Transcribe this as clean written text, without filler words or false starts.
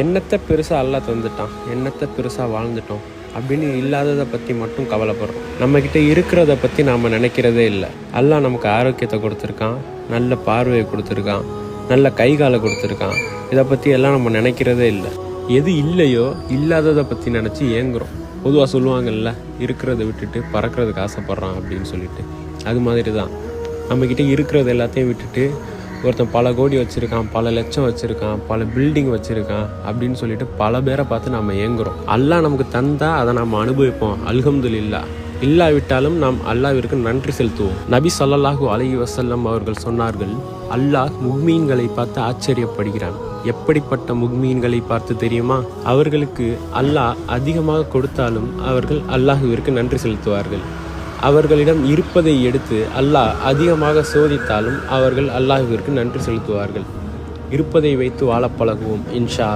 என்னத்தை பெருசாக அல்லாஹ் தந்துட்டான், என்னத்தை பெருசாக வாழ்ந்துட்டோம் அப்படின்னு இல்லாததை பற்றி மட்டும் கவலைப்படுறோம். நம்மக்கிட்ட இருக்கிறத பற்றி நாம் நினைக்கிறதே இல்லை. அல்லாஹ் நமக்கு ஆரோக்கியத்தை கொடுத்துருக்கான், நல்ல பார்வையை கொடுத்துருக்கான், நல்ல கை காலை கொடுத்துருக்கான். இதை பற்றி எல்லாம் நம்ம நினைக்கிறதே இல்லை. எது இல்லையோ இல்லாததை பற்றி நினச்சி ஏங்குறோம். பொதுவாக சொல்லுவாங்கல்ல, இருக்கிறத விட்டுட்டு பறக்கிறதுக்கு ஆசைப்பட்றான் அப்படின்னு சொல்லிட்டு. அது மாதிரி தான் நம்மக்கிட்ட இருக்கிறது எல்லாத்தையும் விட்டுட்டு ஒருத்தன் பல கோடி வச்சுருக்கான், பல லட்சம் வச்சுருக்கான், பல பில்டிங் வச்சுருக்கான் அப்படின்னு சொல்லிட்டு பல பேரை பார்த்து நம்ம ஏங்குறோம். அல்லாஹ் நமக்கு தந்தால் அதை நம்ம அனுபவிப்போம், அல்ஹம்துலில்லாஹ். இல்லாவிட்டாலும் நாம் அல்லாஹ்விற்கு நன்றி செலுத்துவோம். நபி ஸல்லல்லாஹு அலைஹி வஸல்லம் அவர்கள் சொன்னார்கள், அல்லாஹ் முக்மீன்களை பார்த்து ஆச்சரியப்படுகிறான். எப்படிப்பட்ட முக்மீன்களை பார்த்து தெரியுமா? அவர்களுக்கு அல்லாஹ் அதிகமாக கொடுத்தாலும் அவர்கள் அல்லாஹ்விற்கு நன்றி செலுத்துவார்கள். அவர்களிடம் இருப்பதை எடுத்து அல்லாஹ் அதிகமாக சோதித்தாலும் அவர்கள் அல்லாஹ்விற்கு நன்றி செலுத்துவார்கள். இருப்பதை வைத்து வாழ பழகுவோம் இன்ஷா அல்லாஹ்.